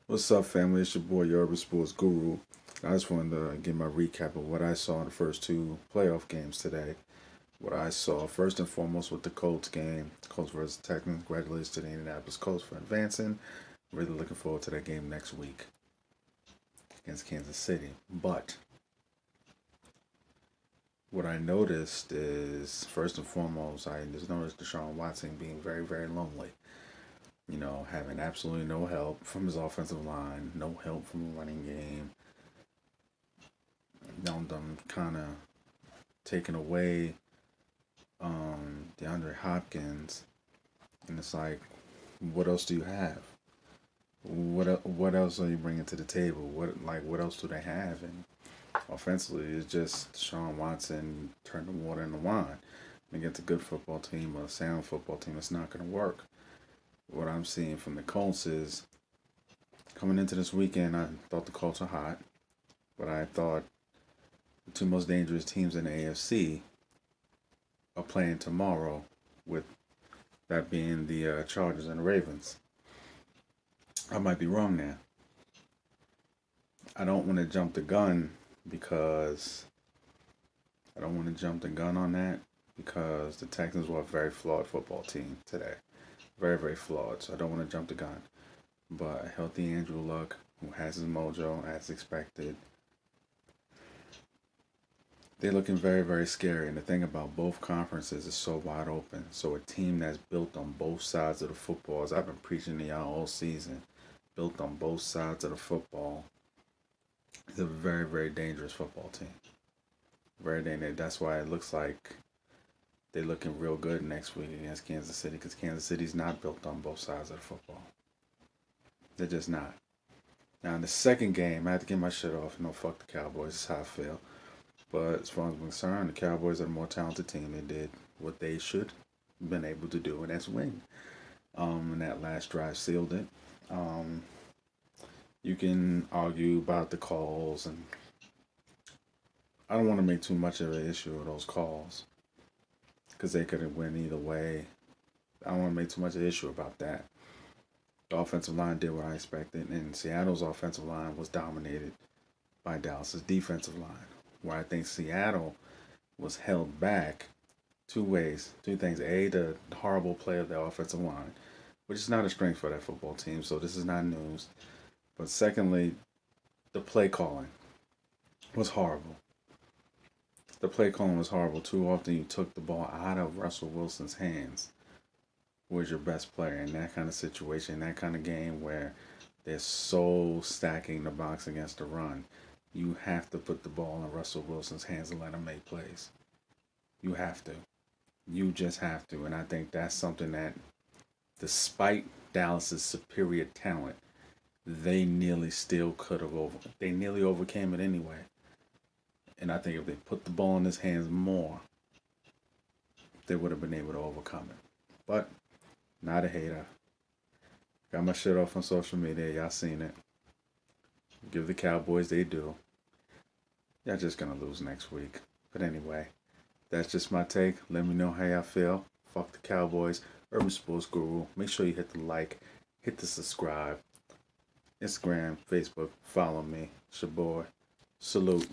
What's up, family? It's your boy, your Urban Sports Guru. I just wanted to give my recap of what I saw in the first two playoff games today. What I saw, first and foremost, with the Colts game, Colts versus Texans. Congratulations to the Indianapolis Colts for advancing. Really looking forward to that game next week against Kansas City. But what I noticed is, first and foremost, I just noticed Deshaun Watson being very, very lonely. Having absolutely no help from his offensive line, no help from the running game. Them kind of taking away DeAndre Hopkins, and it's like, what else do you have? What else are you bringing to the table? What else do they have? And offensively, it's just Sean Watson turned the water into wine. Against a good football team or a sound football team, it's not going to work. What I'm seeing from the Colts is coming into this weekend, I thought the Colts are hot, but I thought the two most dangerous teams in the AFC are playing tomorrow, with that being the Chargers and the Ravens. I might be wrong there. I don't want to jump the gun because I don't want to jump the gun on that because the Texans were a very flawed football team today. Very, very flawed. So I don't want to jump the gun. But a healthy Andrew Luck, who has his mojo as expected, they're looking very, very scary. And the thing about both conferences is so wide open. So a team that's built on both sides of the football, as I've been preaching to y'all all season, built on both sides of the football, is a very, very dangerous football team. Very dangerous. That's why it looks like they're looking real good next week against Kansas City, because Kansas City's not built on both sides of the football. They're just not. Now, in the second game, I had to get my shit off. Fuck the Cowboys. That's how I feel. But as far as I'm concerned, the Cowboys are the more talented team. They did what they should have been able to do, and that's win. And that last drive sealed it. You can argue about the calls, and I don't want to make too much of an issue of those calls because they could have went either way. I don't want to make too much of an issue about that. The offensive line did what I expected, and Seattle's offensive line was dominated by Dallas's defensive line, where I think Seattle was held back two ways, two things. A, the horrible play of the offensive line, which is not a strength for that football team, so this is not news. But secondly, the play calling was horrible. The play calling was horrible. Too often you took the ball out of Russell Wilson's hands, who was your best player in that kind of situation, that kind of game where they're so stacking the box against the run. You have to put the ball in Russell Wilson's hands and let him make plays. You have to. You just have to. And I think that's something that, despite Dallas's superior talent, they nearly still could have they nearly overcame it anyway. And I think if they put the ball in his hands more, they would have been able to overcome it. But not a hater. Got my shit off on social media. Y'all seen it. Give the Cowboys they do. Y'all just gonna lose next week. But anyway, that's just my take. Let me know how y'all feel. Fuck the Cowboys. Urban Sports Guru. Make sure you hit the like, hit the subscribe. Instagram, Facebook, follow me. It's your boy. Salute.